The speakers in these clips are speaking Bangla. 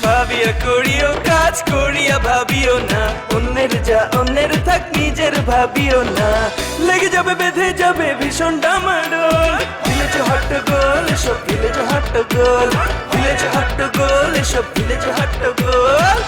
ভাবিয়া করিও কাজ করিয়া ভাবিও না, অন্যের যা অন্যের থাক নিজের ভাবিও না, লেগে যাবে বেঁধে যাবে ভীষণ ডামাডোল। ভিলেজ হট্টগোল এসব ভিলেজ হট্টগোল, ভিলেজ হট্টগোল এসব ভিলেজ হট্টগোল।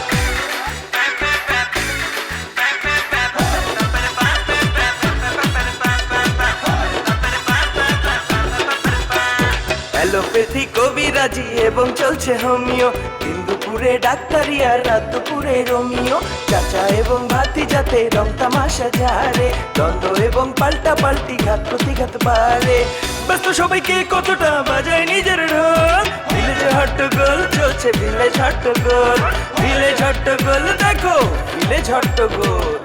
অ্যালোপ্যাথি কবিরাজি এবং চলছে হোমিও, দিন দুপুরে ডাক্তারি আর রাত দুপুরে রোমিও, চাচা এবং ভাতি যাতে রং তামাশা ঝাড়ে, দ্বন্দ্ব এবং পাল্টা পাল্টি ঘাত প্রতিঘাত বাড়ে, ব্যস্ত সবাইকে কতটা বাজায় নিজের ঢোল। ভিলেজ হট্টগোল চলছে ভিলেজ হট্টগোল, ভিলেজ হট্টগোল দেখো ভিলেজ হট্টগোল।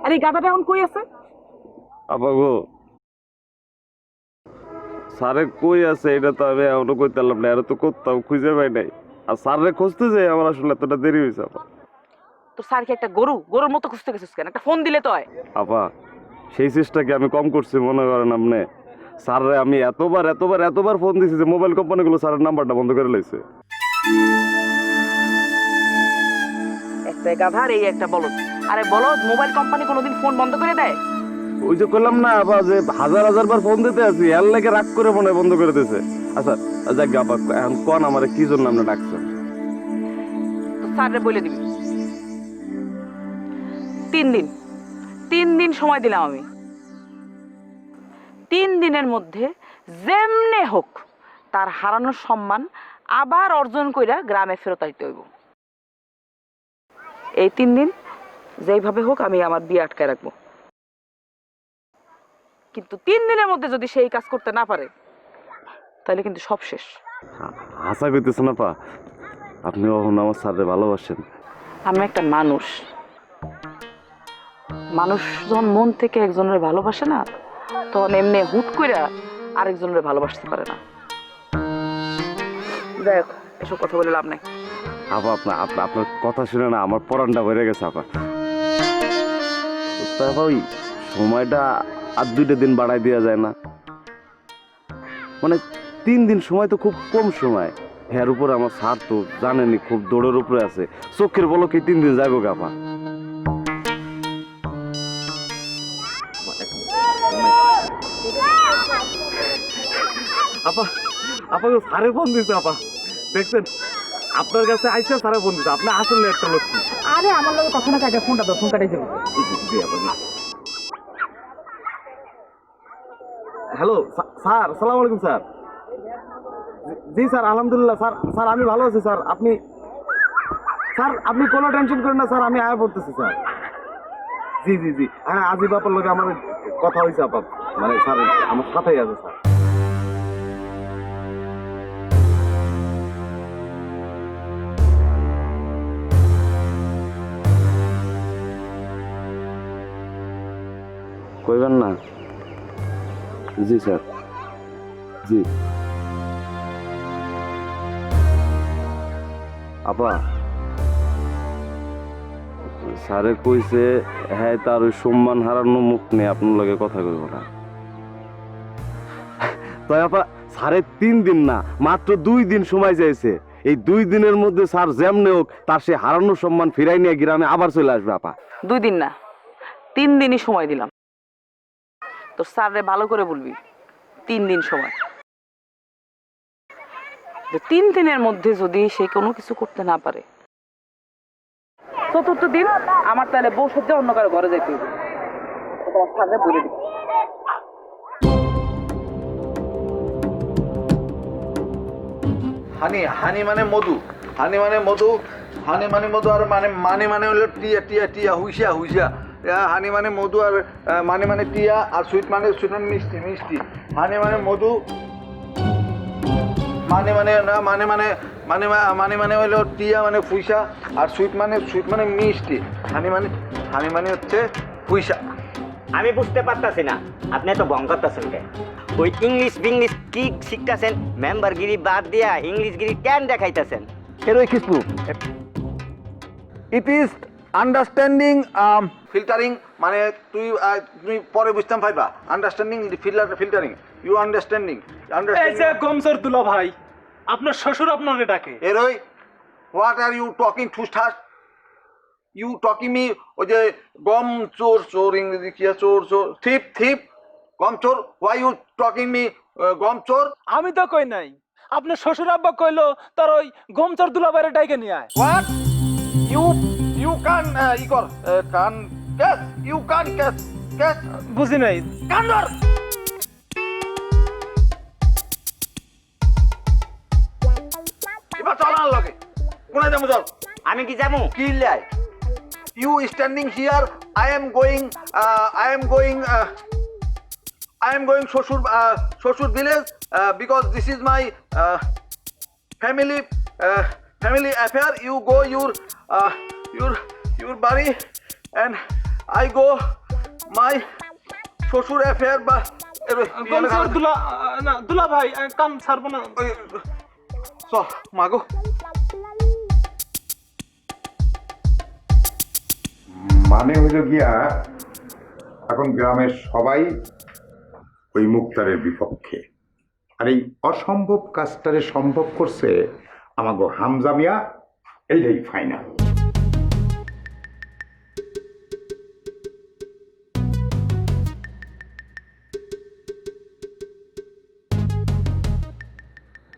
আরে গাধাটা এখন কই আছে? আপা গো, স্যারে কই আছে এটা তো আমি এখনো কইতে পারলাম না, এটা তো করতাম খুঁজে পাই নাই। আর স্যারে খুঁজতে যাই আমার আসলে এতটা দেরি হয়েছে। আপা তোর স্যার কি একটা গরুর মতো খুঁজতে গেছিস কেন? একটা ফোন দিলে তো হয়। আপা সেই চেষ্টা কি আমি কম করছি মনে করেন আপনি? স্যারে আমি এতবার ফোন দিছি যে মোবাইল কোম্পানিগুলো স্যারের নাম্বারটা বন্ধ করে লাইছে। একটা গাধার এই একটা বলদ। আরে বলদ, মোবাইল কোম্পানি কোনোদিন ফোন বন্ধ করে দেয়? ওই যে করলাম না আপা যে হাজার বার ফোন দিতে আছি, এর লাগে রাগ করে মনে হয় বন্ধ করে দিয়েছে। আচ্ছা যাক আপা, এখন কোন আমার কি জন্য আপনি ডাকছেন? তো স্যাররে বলে দিবি। 3 দিন সময় দিলাম আমি। 3 দিনের মধ্যে যেমনে হোক তার হারানোর সম্মান আবার অর্জন কইরা গ্রামে ফেরত আইতে হইব। এই 3 দিন যেইভাবে হোক আমি আমার বিয়ে আটকায় রাখবো, কিন্তু 3 দিনের মধ্যে যদি সেই কাজ করতে না পারে তাহলে কিন্তু সব শেষ। আশা করতেছেন আপা আপনি এখন আমার সাথে ভালোবাসেন? আমি একটা মানুষ যখন মন থেকে একজনের ভালোবাসে না, তখন এমনি হুট কইরা আরেকজনের ভালোবাসতে পারে না। দেখ, এসব কথা বলে লাভ নাই। আপা আপনার কথা শুনে না আমার পরানটা ভরে গেছে আপা। তারপর ওই সময়টা আর 2টা দিন বাড়াই দেওয়া যায় না? মানে 3 দিন সময় তো খুব কম সময়। এর উপর আমার স্যার তো জানেনি খুব দৌড়ের উপরে আছে, চোখের বলকে 3 দিন যাইব আপা। আপা আপা স্যারে ফোন দিছে আপা, দেখছেন? আপনার কাছে আইসা স্যারে ফোন দিছে। আপনি আসলে একটা লক্ষ্মী। আরে আমার লগে কথা না কাটে, ফোনটা দাও, ফোন কাটাই যাবে। জি আপা। হ্যালো স্যার, সালাম আলাইকুম স্যার। জি স্যার, আলহামদুলিল্লাহ স্যার। স্যার আমি ভালো আছি স্যার। আপনি কোনো টেনশন করেন না স্যার, আমি আয়া পড়তেছি স্যার। জি হ্যাঁ, আজি বাপার লোক আমার কথা হয়েছে আপা, মানে স্যার আমার সাথেই আছে স্যার। কইবেন না? জি স্যার। জি আপা, স্যারে কইছে হ্যাঁ তার ওই সম্মান হারানো মুখ নিয়ে আপনার লগে কথা কইব না। তাই আপা স্যারে 3 দিন না মাত্র 2 দিন সময় চাইছে। এই 2 দিনের মধ্যে স্যার যেমনে হোক তার সে হারানো সম্মান ফিরাই নিয়ে গ্রামে আবার চলে আসবে আপা। 2 দিন না, 3 দিনই সময় দিলাম। তোর স্যাররে ভালো করে বলবি 3 দিন সময়। 3 দিনের মধ্যে যদি সে কোনো কিছু করতে না পারে, 4র্থ দিন আমার তাহলে বউ সহ্যে অন্য কারো ঘরে যাইতে হবে। তোমার স্যাররে বলে দিবি। হানি মানে মধু, হানি মানে মধু আর মানে হলো টিয়া হুইসা। হানি মানে মধু আর মানে টিয়া আর সুইট মানে মিষ্টি। হানি মানে মধু, মানে মানে না মানে মানে মানে মানে মানে হলো টিয়া মানে ফুইসা, আর সুইট মানে মিষ্টি। হানি মানে হচ্ছে ফুইসা। আমি বুঝতে পারতাছি না আপনি তো বং করতেছেন কে? ওই ইংলিশ বিংলিশ কি শিখতেছেন? মেম্বারগিরি বাদ দিয়া ইংলিশগিরি কেন দেখাইতেছেন? Heroic proof. It is understanding filtering, মানে তুমি পরে বুঝতাম পাইবা। Understanding filtering, you understanding. এই যে গমসর দুলা ভাই, আপনার শ্বশুর আপনারে ডাকে। হেরোই, হোয়াট আর ইউ টকিং ঠুসঠাস? ইউ টকিং মি ওই যে গম চোর, চোর ইংরেজি কি চোর চোর, থিপ গম চোর। হোয়াই ইউ টকিং মি গম চোর? আমি তো কই নাই, আপনার শ্বশুর আব্বা কইলো তার ওই গমসর দুলা ভাইরে ডাকে নিয়ে আয়। হোয়াট ইউ কান ই কর কান ক্যাচ, ইউ কান ক্যাচ বুঝি নাই। কান্ডর। এবার চল আর লগে কোনে যাবো? চল। আমি কি যাবো? কি লাই? You standing here, I am going Shoshur village because this is my family affair. You go your body and I go my Shoshur affair. গমসর দুলা না দুলা ভাই কাম ছাড়বো না। চল মাগো। মানে হইল গিয়া এখন গ্রামের সবাই ওই মুক্তারের বিপক্ষে, আর এই অসম্ভব কাজটারে সম্ভব করছে আমাগো হামজা মিয়া। এইটাই ফাইনাল।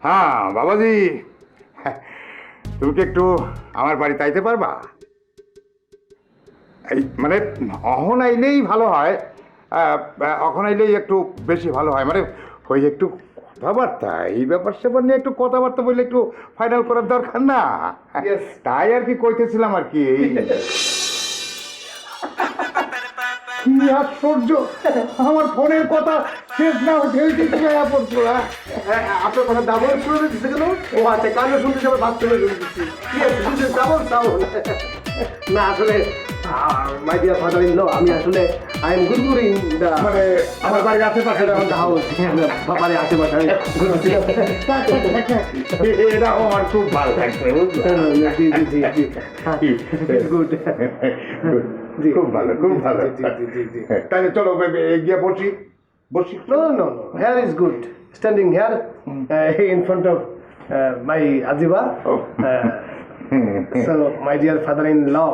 হ্যাঁ বাবাজি, তুমি কি একটু আমার বাড়িতে আইতে পারবা? এই মানে অহন আইলেই ভালো হয়, অখন আইলেই একটু বেশি ভালো হয়। মানে ওই একটু কথাবার্তা, এই ব্যাপার স্যাপার নিয়ে একটু কথাবার্তা বললে একটু ফাইনাল করার দরকার না? তাই আর কি কইতেছিলাম আর কি। কি আশ্চর্য, আমার ফোনের কথা শেষ না হতে পড়ছো। আপনার কথা ডাবল শুনে দিচ্ছে কেন? ও আচ্ছা, কানে শুনতে সবাই ভাত করে দিচ্ছি। কি আছে ডাবল না? আসলে my dear father in law, আমি আসলে আই এম গুরগুরিং দা, মানে আমার বাড়ির আশেপাশে হাউস, বাড়ির আশেপাশে এটা আমার খুব ভালো লাগছে। গুড, খুব ভালো, খুব ভালো। তাহলে চলো গিয়ে বসি। No, here is good. Standing here in front of my Ajiba. So, my dear father-in-law,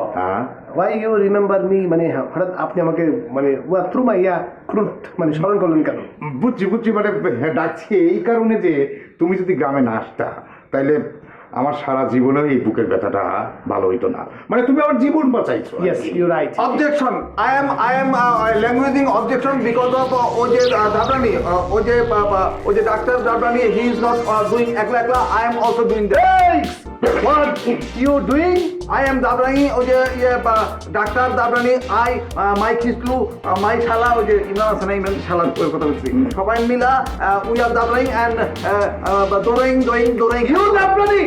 why you remember me? মানে হঠাৎ আপনি আমাকে মানে থ্রু মাই মানে স্মরণ করলেন কেন? বুঝছি মানে ডাকছি এই কারণে যে তুমি যদি গ্রামে না আসতা তাইলে আমার সারা জীবনে এই বুকের ব্যথাটা ভালো হইতো না। মানে তুমি আমার জীবন বাঁচাইছো। Yes, you're right. Objection. I am languaging objection because of ওজে দাবরানি, ওজে ডাক্তার দাবরানি, he is not doing একলা। I am also doing that. Hey! What you doing? I am দাবরানি, ওজে ডাক্তার দাবরানি, মাই খিসলু, মাই শালা, ওজে ইমরান হাসান, ইমরান শালার কথা বলছি। সবাই মিলা we are দাবরানি and doing. You Dabrani!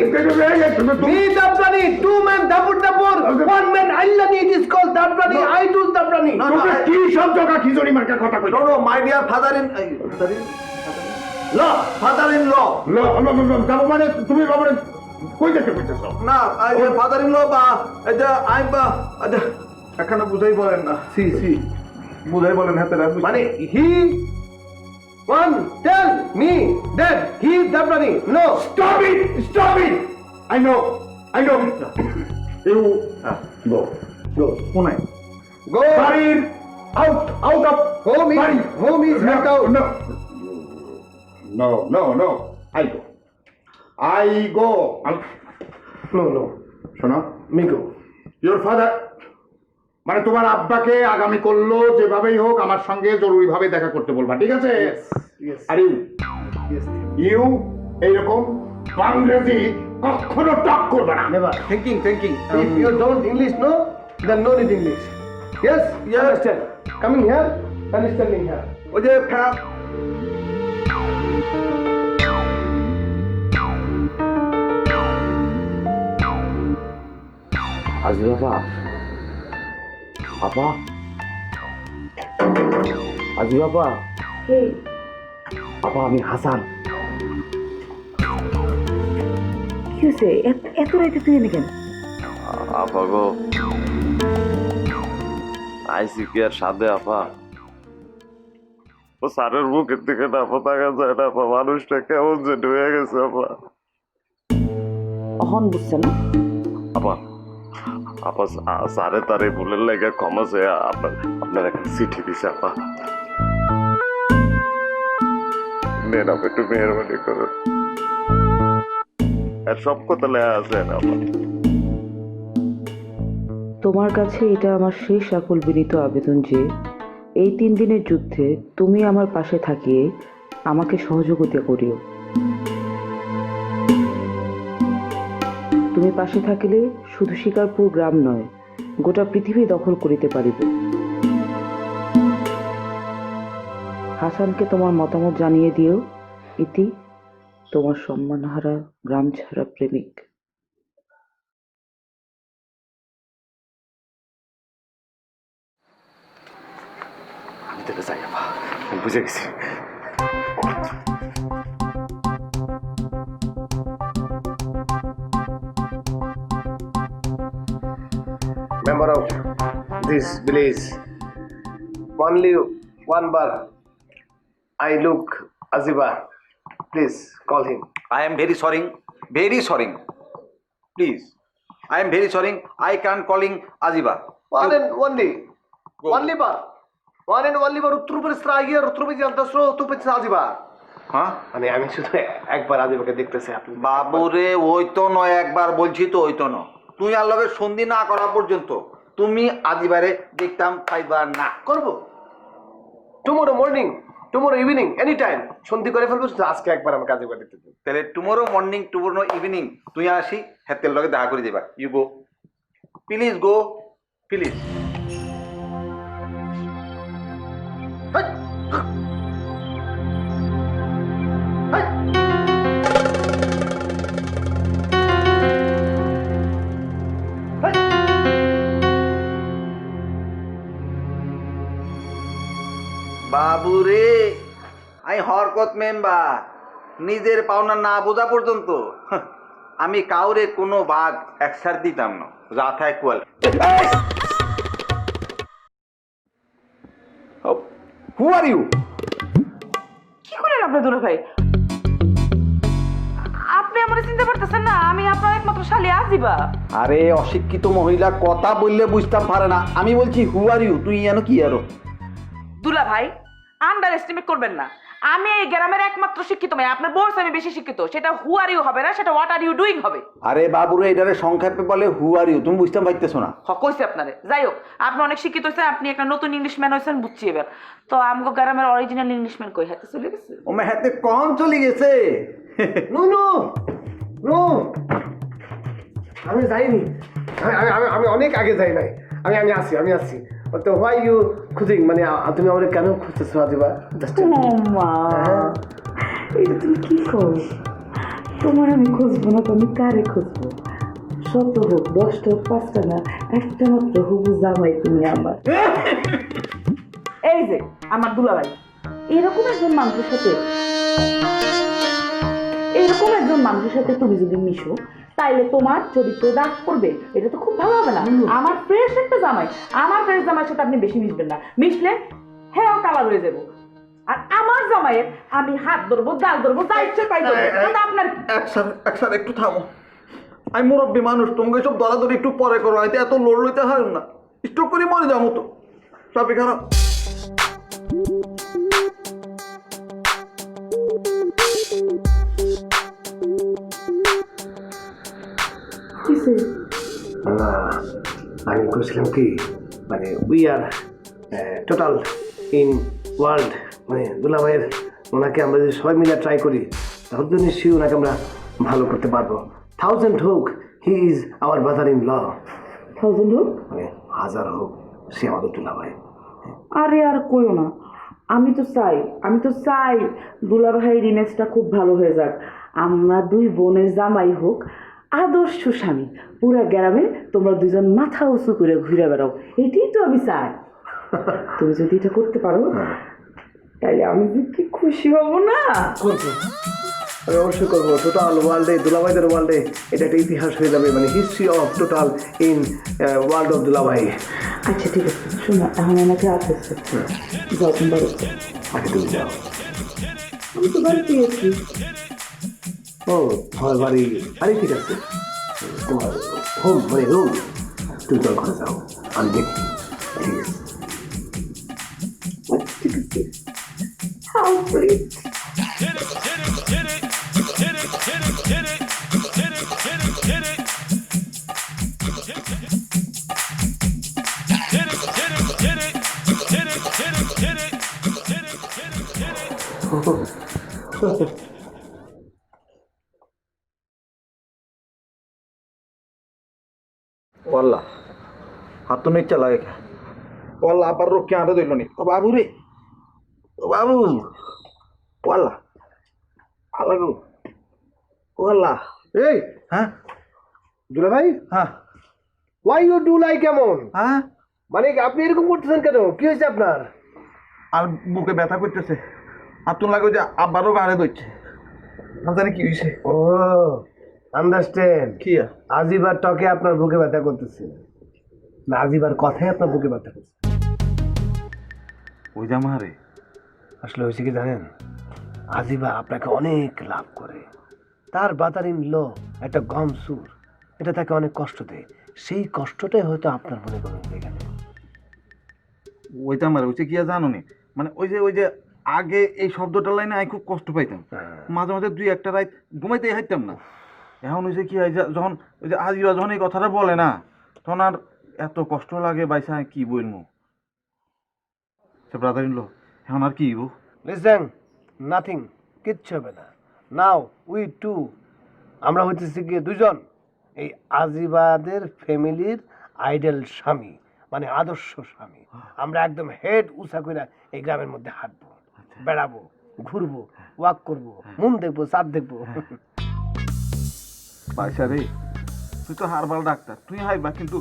Me Dabrani! Two men Dabur. One man Allani, it is called Dabrani. I do Dabrani. No, তোকে কি সব জায়গা খিচুড়ি মার্কার কথা কই? No, my dear father-in-law. যাবো মানে তুমি বাবারে কই যেতে কইতেছ? না, father-in-law বা এটা আই বা এখানে বুঝাই বলেন না। See. বুঝাই বলেন হাতে রাখবি। Mane, he one tell me that he is Dabrani. No. Stop it! I know. You go. কোনায়? Go. বাড়ির out of Home বাড়ি। is not out. No. I go. No. শোনো, Me go. your father মানে তোমার আব্বাকে আগামী করলো যেভাবেই হোক আমার সঙ্গে জরুরিভাবে দেখা করতে বলবা, ঠিক আছে? Yes. আর ইউ এইরকম বাংলাদেশি কখনো টক করবে না। Never. Thinking. If you don't English, no, then no need English. Yes. Understand. Coming here and standing here. ওই যে আজি বাবা, আপা, আজি বাবা, আপা আমি হাসান। কি হয়েছে? এত রাইতে তুই এনে কেন? আপা গো, আইসি কি আর সাধে আপা? ও সারের বুকের দিকে না পতাকা যায় না আপা, মানুষটা কেমন যে ঢুয়ে গেছে আপা। অহন বুঝছে না? আপা আপা সারে তারে ভুলের লেগে ক্ষমা চেয়ে আপনার একটা চিঠি দিছে আপা। নেন আপা, একটু মেহরবানি করুন। আর সব কথা লেখা আছে না আপা। তোমার কাছে এটা আমার শেষ আকুল বিনীত আবেদন যে এই 3 দিনের যুদ্ধে তুমি আমার পাশে থাকিয়ে আমাকে সহযোগিতা করিও। তুমি পাশে থাকিলে শুধু শিকারপুর গ্রাম নয়, গোটা পৃথিবী দখল করিতে পারিব। হাসানকে তোমার মতামত জানিয়ে দিও। ইতি, তোমার সম্মানহারা গ্রাম ছাড়া প্রেমিক। আমি তোকে চাই আপা, আমি বুঝে গেছি। Member of this village, only one bar. I look Aziba. Please call him. I am very sorry. Please. I am very sorry. I can't calling Aziba. One and only. Go. Only bar. One and only bar. Utrubar Stragir, Utrubar Jantasro, Tupit Aziba. হ্যাঁ আমি শুধু একবার আদিবাকে দেখতেছি আপনি। বাবুরে, ওই তো নয়, একবার বলছি তো, ওই তো ন। তুই আর লগে সন্ধি না করা পর্যন্ত তুমি আদিবারে দেখতাম পাইবা না। করব tomorrow morning, tomorrow evening, any time সন্ধি করে ফেলবো। শুধু আজকে একবার আমাকে আদিবা দেখতে দিন। তাহলে টুমোরো মর্নিং, টুমোরো ইভিনিং তুই আসি হাতের লগে দেখা করে দিবা। You go, please go, please. বাবুরে, আমি হরকত মেম্বার, নিজের পাওনা না বোঝা পর্যন্ত আমি কাউরে কোনো ভাগ একসার দিতাম না। যা থাক কোয়াল। হু আর ইউ? কি করেন আপনি দুলা ভাই? আপনি আমার চিনতে পারতেছেন না? আমি আপনার একমাত্র শালি আজিবা। আরে অশিক্ষিত মহিলা কথা বললে বুঝতে পারে না। আমি বলছি হু আর ইউ, তুই জানো কি আরো? দুলা ভাই, আন্ডার এস্টিমেট করবেন না। আমি এই গ্রামের একমাত্র শিক্ষিত মেয়ে। আপনার বউর আমি বেশি শিক্ষিত। সেটা হু আর ইউ হবে না, সেটা হোয়াট আর ইউ ডুইং হবে। আরে বাবুরে, এটারে সংক্ষেপে বলে হু আর ইউ। তুমি বুঝতে পারতেছো না? কইছে আপনারে। যাই হোক, আপনি অনেক শিক্ষিত হয়েছেন, আপনি একটা নতুন ইংলিশম্যান হয়েছেন, বুঝছি এবার। তো আমগো গ্রামের অরিজিনাল ইংলিশম্যান কই? হাতে চলে গেছে। ও মে হাতে কখন চলে গেছে? নো নো নো, আমি যাইনি। আমি অনেক আগে যাই নাই। আমি আসছি। তো হোয়াই ইউ খুঁজিং, মানে তুমি আমাকে কেন খুঁজতেছো আদিবা? মা, এটা তুমি কি করো? তোমার আমি খুঁজবো না তো আমি কারে খুঁজবো? 100 হোক, 10 হোক, 5টা না, একটা মাত্র হবু জামাই তুমি আমার। এই যে আমার দুলাভাই, এরকম একজন মানুষের সাথে তুমি যদি মিশো, তাইলে তোমার চরিত্র দাগ করবে। এটা তো খুব ভালো হবে না। আমার ফ্রেশ একটা জামাই, আমার ফ্রেশ জামাইয়ের সাথে আপনি বেশি মিশবেন না। মিশলে হ্যাঁ কালার হয়ে যাবো। আর আমার জামাইয়ের আমি হাত ধরবো, গাল ধরবো, যা ইচ্ছে তাই করবো। আপনার একসার একটু থামো। আমি মুরব্বী মানুষ, তোমাকে সব দরাদরি একটু পরে করো। হয়তো এত লোড লইতে হয় না, স্ট্রোক করে মরে যাবো তো। সবই খারাপ। আমি বলছিলাম কি, মানে we are total in world, মানে দুলাভাইয়ের ওনাকে আমরা যদি সবাই মিলে ট্রাই করি, তাহলে নিশ্চয়ই ওনাকে আমরা ভালো করতে পারবো। 1000 হোক, he is our brother in law. 1000 হোক, মানে 1000 হোক, সে আমাদের দুলাভাই। আরে আর কইও না। আমি তো চাই দুলাভাইয়ের ইমেজটা খুব ভালো হয়ে যাক। আমরা 2 বোনের জামাই হোক, আদর্শ স্বামী। পুরা গ্রামে তোমরা দুজন মাথা উঁচু করে ঘুরে বেড়াও, এটাই তো আমি চাই। তুমি যদি এটা করতে পারো তাহলে আমি যে কি খুশি হব না। করবো, আমি অবশ্যই করবো। টোটাল ওয়ার্ল্ডে, দুলাভাইদের ওয়ার্ল্ডে এটা একটা ইতিহাস হয়ে যাবে, মানে history of total in world of দুলাভাই। আচ্ছা ঠিক আছে, শোনো এখন আমাকে আসতেছে, যাও তুমি বাড়িতে। আগে তুমি যাও। আমি তো বাড়িতে গেছি। ও তোমার বাড়ি, আরে ঠিক আছে, তোমার হোম মানে রুম, তুমি তোর ঘরে যাও, আমি দেখি। ঠিক আছে। ঠিক আছে। How sweet. ওয়াল্লাহ হাত তো নিচে লাগে ওয়াল্লাহ আবার রোকে আরো দিল নি ও বাবু রে ও বাবু ওয়াল্লাহ আলাগু ওয়াল্লাহ এই হ্যাঁ দুলাভাই, হ্যাঁ ওয়াই ইউ ডু লাইক কেমন? হ্যাঁ মানে আপনি এরকম করতেছেন কেন? কি হয়েছে আপনার? আর বুকে ব্যথা করতেছে আর তুমি লাগে যে আবারও গাড়ে ধরছে না জানি কি হয়েছে ও আন্ডারস্ট্যান্ড। কি আজিবার টকে আপনার বুকে ব্যথা করতেছে না, আজিবার কথাই আপনার বুকে ব্যথা করছে। ওই জামা রে আসলে হয়েছে কি জানেন, আজিবা আপনাকে অনেক লাভ করে। তার বাতারিন লো একটা গম সুর, এটা তাকে অনেক কষ্ট দেয়। সেই কষ্টটাই হয়তো আপনার মনে করেন এখানে। ওই জামা রে হচ্ছে কি জানো নি, মানে ওই যে আগে এই শব্দটার লাইনে আমি খুব কষ্ট পাইতাম, মাঝে মাঝে দুই একটা রাত ঘুমাইতে হাইতাম না। এখন হয়েছে কি হয় যখন ওই যে আজিরা যখন এই কথাটা বলে না, তখন আর এত কষ্ট লাগে বাইসা কি বলবো। সে ব্রাদার ইন ল এখন আর কি লিসেন, নাথিং, কিচ্ছু হবে না। নাও উই টু, আমরা হইতেছি গিয়ে দুজন এই আজিবাদের ফ্যামিলির আইডল স্বামী, মানে আদর্শ স্বামী। আমরা একদম হেড উঁচা করে এই গ্রামের মধ্যে হাঁটবো, বেড়াবো, ঘুরবো, ওয়াক করবো, মুন দেখবো, চাঁদ দেখবো। বাইসা রে তুই তো হারবাল ডাক্তার, তুই হাইবা কিন্তু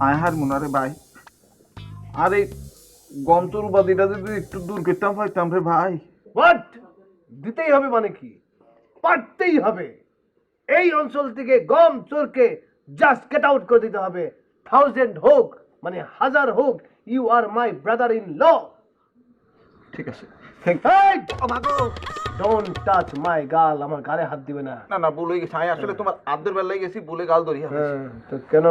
আয় হার মুনারে ভাই। আর এই গম চুরবাদিটা যদি একটু দূর করতাম পাইতাম রে ভাই। হোয়াট দিতেই হবে মানে কি? পারতেই হবে। এই অঞ্চল থেকে গম চোরকে জাস্ট গেট আউট করে দিতে হবে। 1000 হোক মানে 1000 হোক, you are my brother in law. ঠিক আছে ডোন্ট টাচ মাই গাল, আমার গালে হাত দিবে না। না না ভুল হয়ে গেছে, আমি আসলে তোমার আদ্যের বেলায় গেছি বলে গাল ধরিয়া তো কেন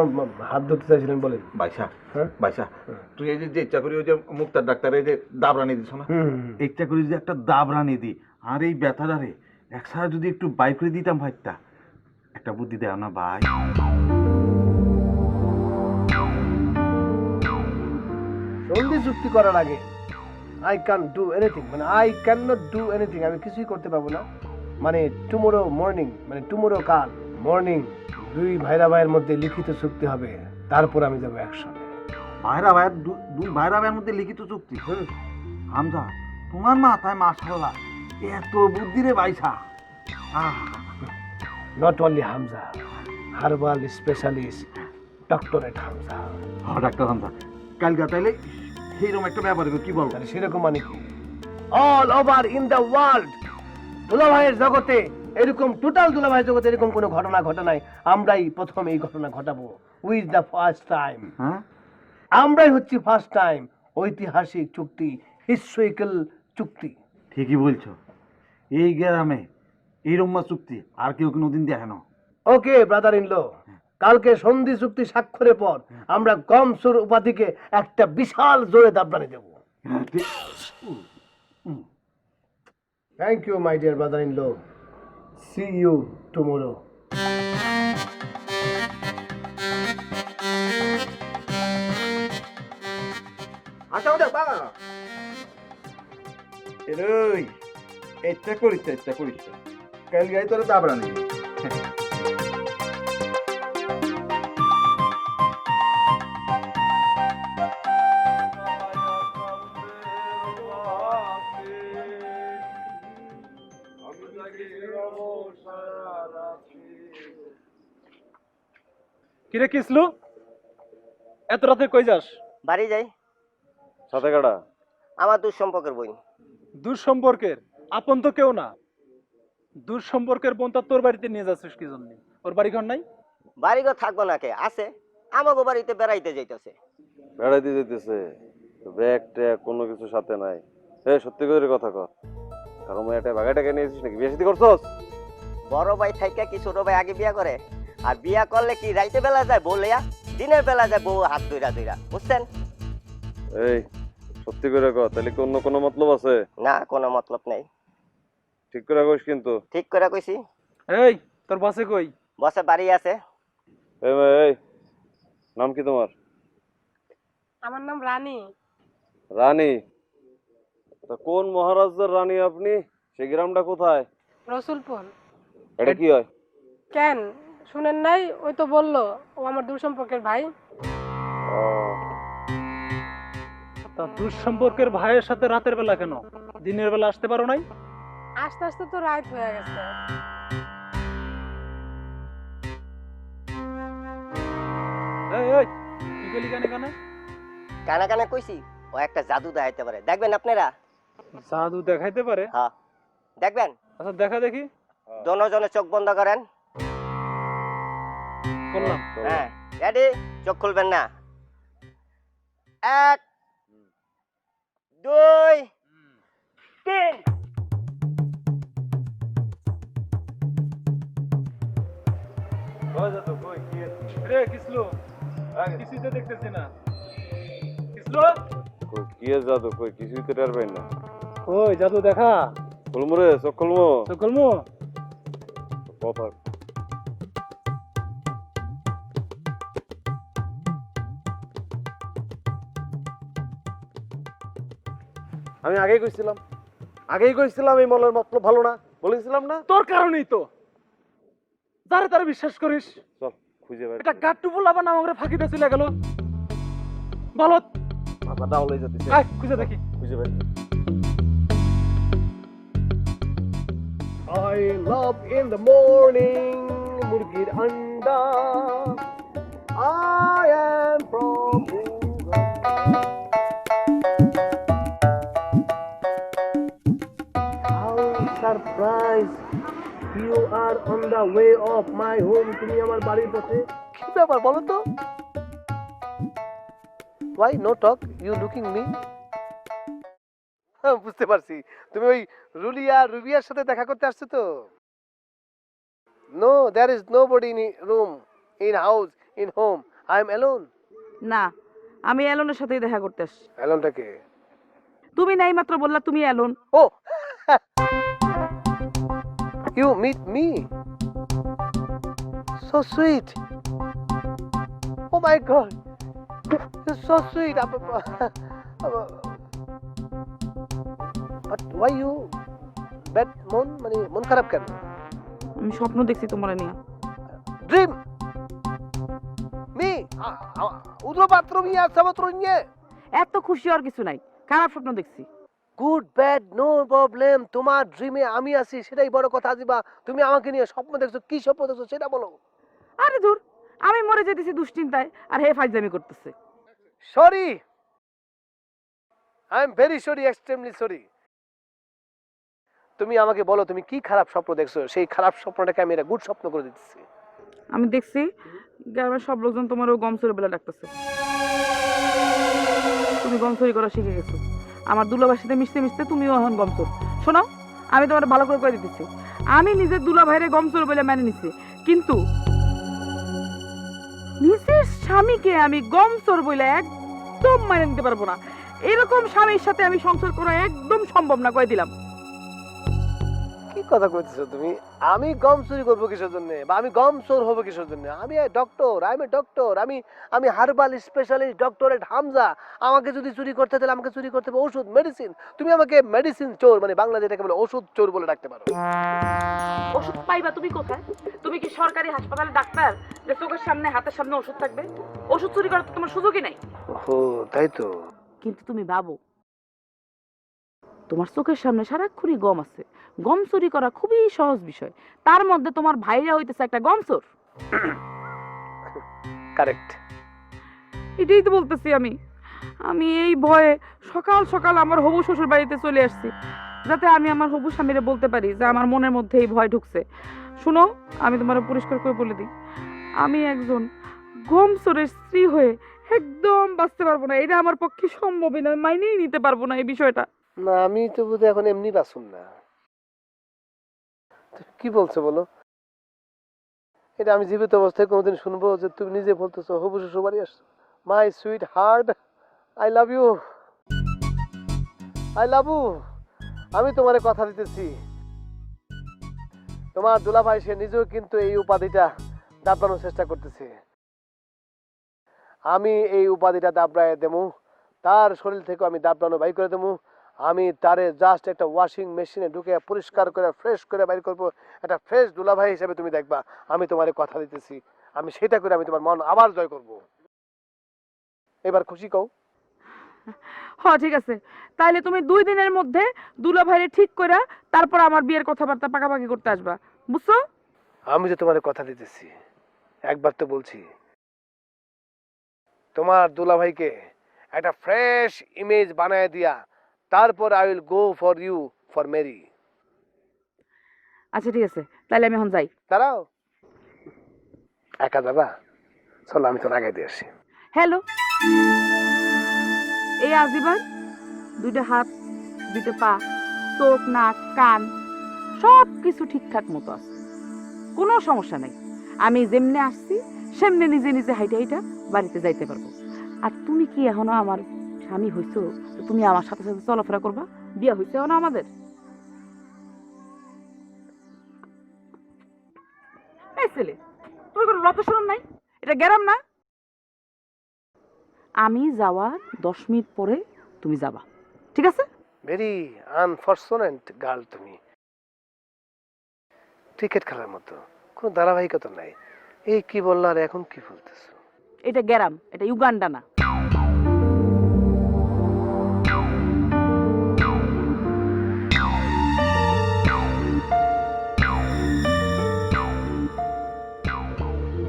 হাত ধরতে চাইছিলেন বলেন? বাইসা হ্যাঁ? বাইসা তুই এই যে ইচ্ছা করি ওই যে মুক্তার ডাক্তার এই যে দাবরানি দিছ না, ইচ্ছা করি যে একটা দাবরানি দি আর এই ব্যথাটারে একসাথে যদি একটু বাই করে দিতাম ভাইটা, একটা বুদ্ধি দেও না ভাই। সন্ধি চুক্তি করার আগে আই ক্যান ডু এনিথিং, মানে I can not do anything, আমি কিছুই করতে পারবো না। মানে টুমোরো মর্নিং, মানে টুমোরো কাল মর্নিং দুই ভাইয়ের মধ্যে লিখিত চুক্তি হবে, তারপর আমি যাবো একসঙ্গে। দুই ভাইরা ভাইয়ের মধ্যে লিখিত চুক্তি? হামজা তোমার মাথায় মাশাআল্লাহ এত বুদ্ধি রে বাইসা। Not only Hamza, herbal specialist doctorate Hamza. হ্যাঁ ডাক্তার হামজা, কালকে তাইলে সেইরকম একটা ব্যাপার কি বলবো? তাহলে সেরকম মানে কি? All over in the world দুলাভাইয়ের জগতে এরকম, টোটাল দুলাভাইয়ের জগতে এরকম কোনো ঘটনা ঘটে নাই। আমরাই প্রথম এই ঘটনা ঘটাবো। উইথ দ্য ফার্স্ট টাইম, হ্যাঁ আমরাই হচ্ছি ফার্স্ট টাইম। ঐতিহাসিক চুক্তি, হিস্ট্রিক্যাল চুক্তি। ঠিকই বলছো, এই গ্রামে এইরকম চুক্তি আর কেউ কোনোদিন দেখে না। ওকে ব্রাদার ইন ল, কালকে সন্ধি চুক্তি স্বাক্ষরের পর আমরা গমসুর উপাধিকে একটা বিশাল জোরে দাবরানি দেব। Thank you my dear brother in law, see you tomorrow. আচ্ছা ওটা বা এরই এটা করিস কাল গাই তোরা দাবরানি। কিরে কিসলু, এত রাতে কই যাস? বাড়ি যাই, সাথে কাটা আমার দূর সম্পর্কের বই। দূর সম্পর্কের আপন তো কেউ না। দূর সম্পর্কের বোন তো তোর বাড়িতে নিয়ে যাচ্ছিস কি জন্য? ওর বাড়ি ঘর নাই? বাড়িঘর থাকবো না কে, আছে আমাগো বাড়িতে বেড়াইতে যাইতেছে। বেড়াইতে যেতেছে, ব্যাগ ট্যাগ কোনো কিছু সাথে নাই। সত্যি করে কথা কর, কারণ এটা বাগা টাকা নিয়েছিস নাকি? বিয়ে শাদী করছস? বড় ভাই থাইকা কি ছোট ভাই আগে বিয়া করে? আর বিয়া করলে কি রাইতে বেলা যায় বলিয়া, দিনের বেলা যায় বউ হাত ধইরা ধইরা, বুঝছেন? এই সত্যি করে কর, তাহলে কি অন্য কোনো মতলব আছে? না, কোনো মতলব নেই। ঠিক করে কইস কিন্তু। ঠিক করে কইছি। এই তোর বাসে কই? বসে বাড়ি আছে। এই মেয়ে, এই নাম কি তোমার? আমার নাম রানী। রানী? তা কোন মহারাজের রানী আপনি? সেই গ্রামটা কোথায়? রসুলপুর। এটা কি হয়? কেন শুনেন নাই? ওই তো বললো ও আমার দূর সম্পর্কের ভাই। ও, তা দূর সম্পর্কের ভাইয়ের সাথে রাতের বেলা কেন? দিনের বেলা আসতে পারো নাই? আস্তে আস্তে তো রাত হয়ে গেছে। এই কি গলি কানে কানে? কানে কানে কইছি ও একটা জাদু দেখাইতে পারে, দেখবেন আপনারা? জাদু দেখাইতে পারে? হ্যাঁ দেখবেন। আচ্ছা দেখা দেখি। দোনোজনে চোখ বন্ধ করেন। করলাম। হ্যাঁ রেডি, চোখ খুলবেন না। 1 2 3। রে কিসলু, কিছুই তো দেখতেছি না। কিসলু, কই কি এর জাদু? কই কিছুই তো টের পাই না। ওই জাদু দেখা। খুলমু রে, চোখ খুলমু। তো কলমু। কথা আমি আগেই কইছিলাম এই মলের মতলব ভালো না, বলেছিলাম না? তোর কারণেই তো যারে তারে বিশ্বাস করিস। চল খুঁজে বের এটা গাট্টু বলাবা না আমারে ফাঁকিতে চলে গেল। বলো মাথা ডাউল হয়ে যাচ্ছে। আয় খুঁজে দেখি। খুঁজে বের I love in the morning মুরগির আন্ডা। I am from Uganda. How surprised you are on the way of my home. তুমি আমার বাড়ির পথে। কি ব্যাপার বলো তো? Why no talk? You looking me? বুঝতে পারছি তুমি ওই রুবিয়ার সাথে দেখা করতে আসছো তো। No, there is nobody in room, in house, in home. I am alone. না, আমি অ্যালনের সাথেই দেখা করতে আসছি। অ্যালোনটা কে? তুমি নাই মাত্র বললা তুমি alone. Oh you meet me, so sweet. Oh my god, you so sweet. But why you bad মানে মন খারাপ কেন? আমি স্বপ্ন দেখছি তোমার নিয়ে। ড্রিম মি উদ্রপাত্র মিয়া সামত্র নিয়ে। এত খুশি আর কিছু নাই, খারাপ স্বপ্ন দেখছি। Good bad no problem. তোমার ড্রিমে আমি আছি, সেটাই বড় কথা। আজিবা তুমি আমাকে নিয়ে স্বপ্ন দেখছো, কি স্বপ্ন দেখছো সেটা বলো। আরে দূর, আমি মরে যেতেছি দুশ্চিন্তায় আর হে ফাইজলামি করতেছে। Sorry, I am very sorry, extremely sorry. তুমি আমাকে বলো তুমি কি খারাপ স্বপ্ন দেখছো, সেই খারাপ স্বপ্নটাকে আমি একটা গুড স্বপ্ন করে দিচ্ছি। আমি দেখছি গ্রামের সব লোকজন তোমার ওই গমসুরের বেলা ডাকতেছে। তুমি গমসুরি করা শিখে গেছো। আমার দুলাভাইয়ের সাথে মিশতে মিশতে তুমিও এখন গমসুর। শোনো, আমি তোমার ভালো করে দিতেছি। আমি নিজের দুলাভাইরে গমসুর বলে মেনে নিছি, কিন্তু নিজের স্বামীকে আমি গমসুর বলে একদম মেনে নিতে পারবো না। এরকম স্বামীর সাথে আমি সংসার করা একদম সম্ভব না, কয়ে দিলাম। কি কথা কইতেছো তুমি? আমি গম চুরি করবো কিসের জন্য, বা আমি গম চোর হবো কিসের জন্য? আমি ডক্টর, আমি হার্বাল স্পেশালিস্ট ডক্টরেট হামজা। আমাকে যদি চুরি করতে তাহলে আমাকে চুরি করতে হবে ওষুধ, মেডিসিন। তুমি আমাকে মেডিসিন চোর, মানে বাংলা যেটাকে বলে ওষুধ চোর বলে ডাকতে পারো। ওষুধ পাইবা তুমি কোথায়? তুমি কি সরকারি হাসপাতালে ডাক্তার যে চোখের সামনে হাতের সামনে ওষুধ থাকবে? ওষুধ চুরি করার তো তোমার সুযোগই নাই। ও তাই তো। কিন্তু তুমি ভাবো, তোমার চোখের সামনে সারাক্ষণই গম আছে। গম চুরি করা খুবই সহজ বিষয়, তার মধ্যে তোমার ভাইরা হইতেছে একটা গম চোর। কারেক্ট। এটাই তো বলতেছি আমি। আমি এই ভয়ে সকাল সকাল আমার হবু শ্বশুর বাড়িতে চলে আসছি, যাতে আমি আমার হবু স্বামীরে বলতে পারি যে আমার মনের মধ্যে এই ভয় ঢুকছে। শুনো, আমি তোমার পরিষ্কার করে বলে দিই, আমি একজন গোমসরের স্ত্রী হয়ে একদম বাঁচতে পারবো না। এটা আমার পক্ষে সম্ভবই না, আমি মাইনেই নিতে পারবো না এই বিষয়টা। না আমি তো বোধহয় এখন এমনি বাসুন না। তো কি বলছো বলো? এটা আমি জীবিত অবস্থায় কোনোদিন শুনবো যে তুমি নিজে বলতেছো হবু শ্বশুর বাড়ি আসছো? My sweetheart, I love you, I love you. আমি তোমারে কথা দিতেছি, তোমার দুলাভাই সে নিজেও কিন্তু এই উপাধিটা দাবড়ানোর চেষ্টা করতেছে। আমি এই উপাধিটা দাবড়ায় দেবো, তার শরীর থেকে আমি দাবড়ানো বাই করে দেবো। আমি তারে জাস্ট একটা ওয়াশিং মেশিনে ঢুকে পরিষ্কার করে ফ্রেশ করে বাইর করবো। একটা ফ্রেশ দুলাভাই হিসেবে তুমি দেখবা। আমি তোমারে কথা দিতেছি, আমি সেটা করে আমি তোমার মন আবার জয় করব। এবার খুশি কও? হ্যাঁ ঠিক আছে, তাইলে তুমি 2 দিনের মধ্যে দুলাভাইরে ঠিক করে তারপর আমার বিয়ের কথাবার্তা পাকাপাকি করতে আসবা, বুঝছো? আমি যে তোমারে কথা দিতেছি, একবার তো বলছি, তোমার দুলাভাইকে একটা ফ্রেশ ইমেজ বানায় দিয়া তারপর I will go for you for marry. আচ্ছা ঠিক আছে, তাহলে আমি এখন যাই। দাঁড়াও, একা যাবা? চলো আমি তোর আগে দিয়ে আসি। হ্যালো, এই আজিবার 2টা হাত, 2টা পা, চোখ, নাক, কান সব কিছু ঠিকঠাক মতো আছে, কোনো সমস্যা নাই। আমি যেমনে আসছি সেমনে নিজে নিজে হাইটা হাইটা বাড়িতে যাইতে পারবো। আর তুমি কি এখনো আমার স্বামী হইছো? তো তুমি আমার সাথে সাথে চলাফেরা করবা। বিয়া হইছে এখনো আমাদের? এই ছেলে, তোর কোনো লজ্জা শরম নাই? এটা গ্যারাম না? আমি যাওয়ার 10 মিনিট পরে তুমি যাবা, ঠিক আছে? ভেরি আনফর্চুনেট গার্ল তুমি। ক্রিকেট খেলার মতো কোনো ধারাবাহিকতা নাই। এই কি বললো আর এখন কি বলতেছো? এটা গ্যারাম, এটা ইউগান্ডা না।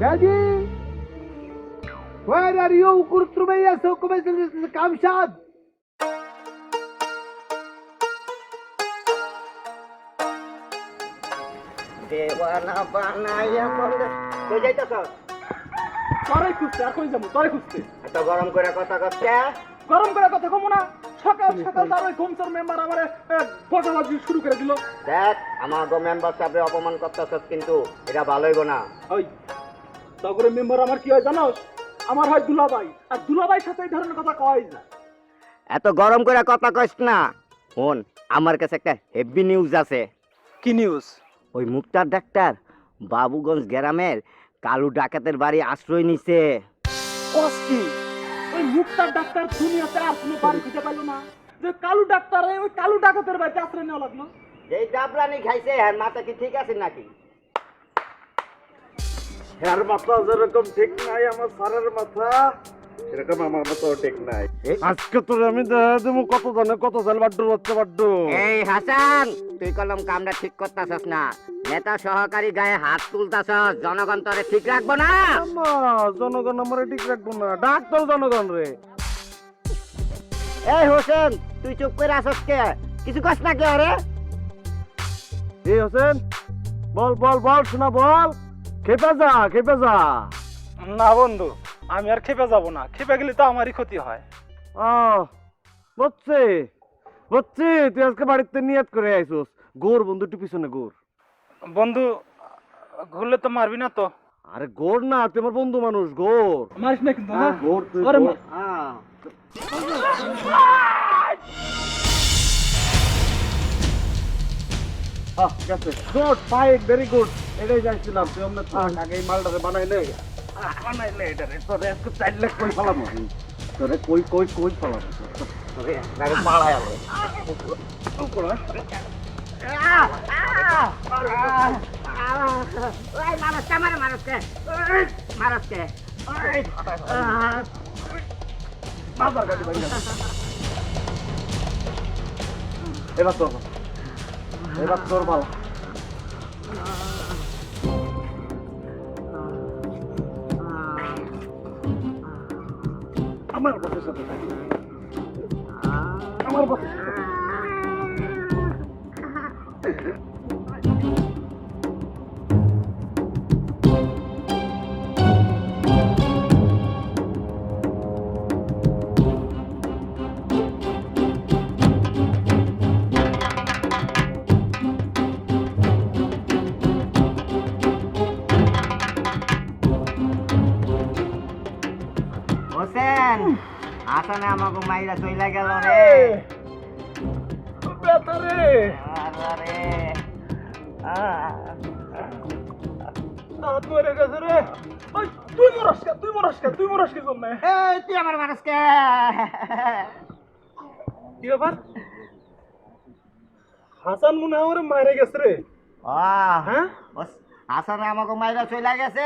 Daddy, where are you? Kurtrumaya so Kamshad. দেওয়ানা বানাইয়া বলে কই যাইতাছ? তোরে খুঁজতে আর কই যাবো? তোরে খুঁজতে। এত গরম করে কথা কচ্ছে। গরম করে কথা কমু না। সকাল সকাল তার ওই গোমসর মেম্বার আমারে বকাবাজি শুরু করে দিল। দেখ, আমার গো মেম্বার সাহেবের অপমান করতেছস, কিন্তু এটা ভালো হইব না। ওই তগরে মেম্বার আমার কি হয় জানোস? আমার হয় দুলাভাই, আর দুলাভাইয়ের সাথে এই ধরনের কথা কয় না। এত গরম করে কথা কইস না। শোন, আমার কাছে একটা হেভি নিউজ আছে। কি নিউজ? ওই মুক্তার ডাক্তার বাবুগঞ্জ গ্রামের কালু ডাকাতের বাড়ি আশ্রয় নিছে। কষ্টি ওই মুক্তার ডাক্তার দুনিয়াতে আর কোনো বাড়ি খুঁজে পাইল না, যে কালু ডাক্তারে ওই কালু ডাকাতের বাড়িতে আশ্রয় নেওয়া লাগলো। যেই ডাবরানি খাইছে হ্যাঁ মাথা কি ঠিক আছে নাকি? হ্যার মাথা যেরকম ঠিক নাই আমার স্যারের মাথা, এরকম আমার মাথাও ঠিক নাই। আজকে তোর আমি দেখা দেবো কত জানে কত জাল বাড্ডু বাচ্চা বাড্ডু। এই হাসান, তুই কলম কামটা ঠিক করতাছস না। নেতা সহকারী গায়ে হাত তুলতাছস, জনগণ তোরে ঠিক রাখবো না। জনগণ আমার ঠিক রাখবো না, ডাক্তার জনগণ রে। এই হোসেন, তুই চুপ করে আসস কে? কিছু কস না কে? আরে এই হোসেন, বল বল বল শোনা বল। খেপে যা খেপে যা। না বন্ধু, আমি আর খেপে যাব না। খেপে গেলে তো আমারই ক্ষতি হয়। বুঝছি বুঝছি, তুই আজকে বাড়িতে নিয়ত করে আইসোস। গোর বন্ধু একটু পিছনে গোর। বন্ধু ঘুরলে তো মারবি না তো? আরে গোর না, তুই আমার বন্ধু মানুষ, গোর মারিস না কিন্তু। গোর তুই। আরে গুড ফাইট, ভেরি গুড। এটাই চাইছিলাম, তুই আমরা থাক আগে এই মালটারে বানাইলে এটারে তোরে আজকে 4 লাখ কই ফেলাম আমি। তোরে কই কই কই ফেলাম তোরে আগে মারাই আলো। ওই মারসকে মারসকে মারসকে এবার তোর এবার তোর মাল। আমার বসের সাথে থাকি। আমার বসের সাথে থাকি। হোসেন আসানে আমাকে মাইরা চইলা গেল রে ব্যথা রে। আরে দাঁত মরে গেছে রে। ওই, তুই মরস কে? তুই মরস কে? তুই মরস কি জন্য? এই তুই আমার মানুষকে কি ব্যাপার? হাসান মনে হয় ওরে মাইরে গেছে রে। হ্যাঁ আসানে আমাকে মাইরা চইলা গেছে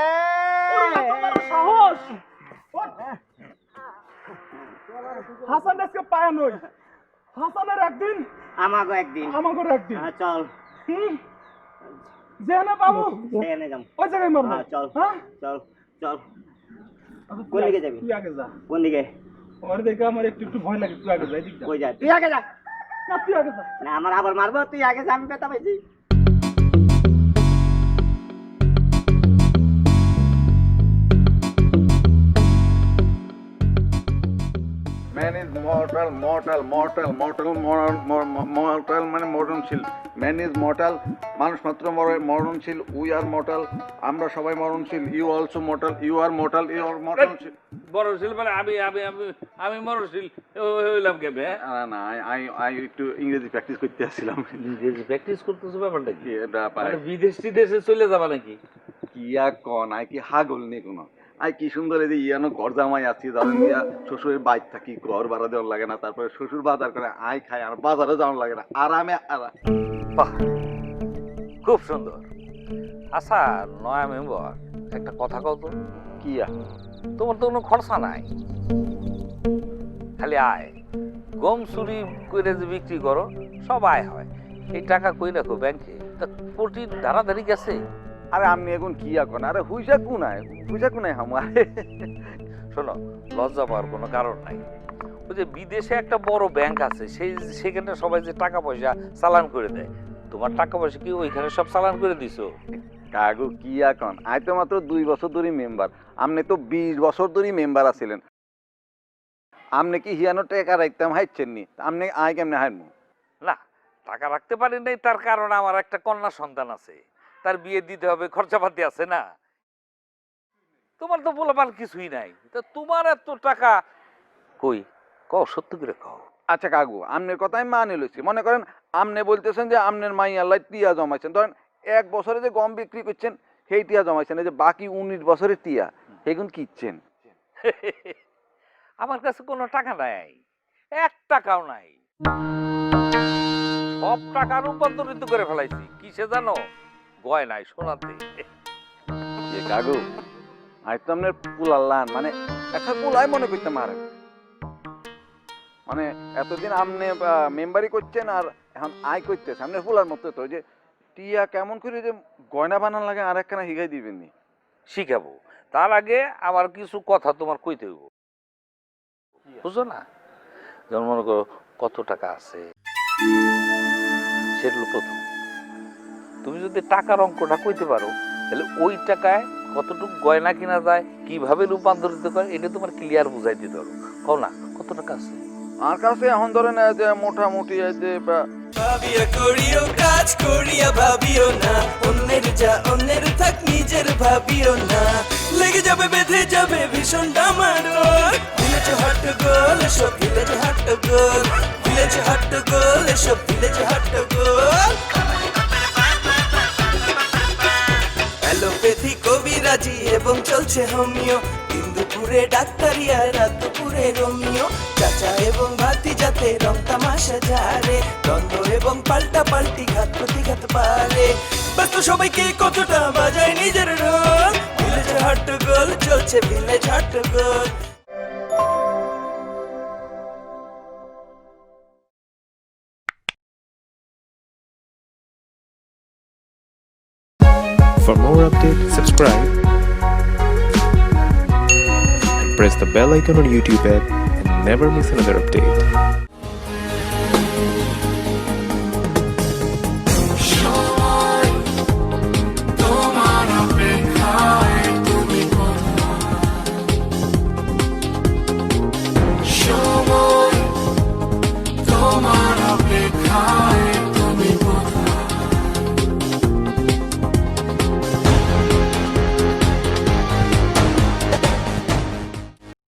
ওরে এত বড় সাহস! ওঠ! হাসান আজকে পায়া নই। হাসানের একদিন, আমাকে একদিন আমাগোর একদিন। চল হুম, যেখানে পাবো সেখানে যাম ওই জায়গায় মারবো। চল হ্যাঁ? চল চল আচ্ছা, কোন দিকে যাবি? তুই আগে যা। কোন দিকে ওর দেখে আমার একটু একটু ভয় লাগে। তুই আগে যা, এদিক যা। কই যা তুই আগে যা না, তুই আগে যা। না আমার আবার মারবো তুই আগে যা আমি ব্যথা পাইছি man is mortal mortal mortal mortal mortal মানে মরণশীল। ম্যান ইজ মর্টাল, মানুষ মাত্র মরণশীল। উই আর মর্টাল, আমরা সবাই মরণশীল। You also mortal, you are mortal, you are মরণশীল। মরণশীল মানে আমি আমি আমি আমি মরণশীল হইলাম কেমনে? না আই একটু ইংরেজি প্র্যাকটিস করতে আসছিলাম। ইংরেজি প্র্যাকটিস করতেছো ব্যাপারটা কি? এটা পারে মানে বিদেশ টিদেশে চলে যাবা নাকি? কি আর কন, আই কি হাগল নেই কোনো। আই কি সুন্দর এই যে ইয়ানো ঘর জামাই আছি, ধরেন ইয়া শ্বশুরের বাইক থাকি, ঘর ভাড়া দেওয়ার লাগে না, তারপরে শ্বশুর বাজার করে আই খাই, আর বাজারে যাওয়ার লাগে না, আরামে বাহ, খুব সুন্দর। আচ্ছা নয়া মেম্বার, একটা কথা কও তো, কি তোমার তো কোনো খরচা নাই, খালি আয়। গম চুরি করে যে বিক্রি করো সব আয় হয়। এই টাকা কই রাখো ব্যাংকে? তা প্রতির ধারাধারি গেছে। আরে আপনি এখন কি এখন, আরে হুইসা কুনায় আমার। শোনো, লজ্জা পাওয়ার কোনো কারণ নাই। ওই যে বিদেশে একটা বড় ব্যাংক আছে, সেখানে সবাই যে টাকা পয়সা চালান করে দেয়, তোমার টাকা পয়সা কি ওইখানে সব চালান করে দিছো? কাগু কি এখন, আই তো মাত্র 2 বছর ধরে মেম্বার, আপনি তো 20 বছর ধরে মেম্বার আছিলেন। আপনি কি হিয়ানো টাকা রাখতাম হাইছেন নি, আপনি আয় কেমনে হারমু? না, টাকা রাখতে পারি নাই, তার কারণ আমার একটা কন্যা সন্তান আছে, তার বিয়ে দিতে হবে, খরচাপাতি আছে না। তোমার তো বলবার কিছুই নাই, তা তোমার এত টাকা কই? কও, সত্য করে কও। আচ্ছা কাকু, আমনের কথা আমি মানে লইছি। মনে করেন আপনি বলতেছেন যে আমনের মাই আল্লাহ টিয়া জমাইছেন, ধরেন 1 বছরে যে গম বিক্রি করছেন সেই টিয়া জমাইছেন, এই যে বাকি 19 বছরের টিয়া সেগুন কিচ্ছেন। আমার কাছে কোনো টাকা নাই, 1 টাকাও নাই। সব টাকা রূপান্তরিত করে ফেলাইছি কিসে জানো? গয়নায়, সোনাতে। কাকু আই তো আপনার পুলাল্লান, মানে একটা পুলাই মনে করতাম। আর মানে এতদিন আপনি মেম্বারি করছেন আর এখন আয় করতেছে, আপনার ফুলার মতো। তো যে টিয়া কেমন করে যে গয়না বানান লাগে আর একখানা শিখাই দিবেন নি? শিখাবো, তার আগে আমার কিছু কথা তোমার কইতে হইব, বুঝো না? যেমন মনে করো কত টাকা আছে সেগুলো প্রথম। তুমি যদি টাকার অঙ্কটা কইতে পারো, তাহলে ওই টাকায় কতটুকু গয়না কিনা যায়, কিভাবে রূপান্তরিত করে, এটা তোমার ক্লিয়ার বুঝাই দিতে পারো। কও না কত টাকা আছে? আর কাছে এখন ধরেন যে মোটামুটি এই যে ভাবিয়া করিও কাজ করিয়া ভাবিও না, অন্যের যা অন্যের থাক নিজের ভাবিও না, লেগে যাবে বেঁধে যাবে ভীষণ ডামাডোল। ভিলেজ হট্টগোল এসব, ভিলেজ হট্টগোল, ভিলেজ হট্টগোল এসব, ভিলেজ হট্টগোল। অ্যালোপ্যাথি কবিরাজি এবং চলছে হোমিও, দিন দুপুরে ডাক্তারি আর রাত দুপুরে রোমিও, চাচা এবং ভাতি যাতে রং তামাশা ঝাড়ে, দ্বন্দ্ব এবং পাল্টা পাল্টি ঘাত প্রতিঘাত পারে, ব্যস্ত সবাইকে কতটা বাজায় নিজের রোল। ভিলেজ হট্টগোল চলছে, ভিলেজ হট্টগোল। For more updates, subscribe Press the bell icon on YouTube app and never miss another update.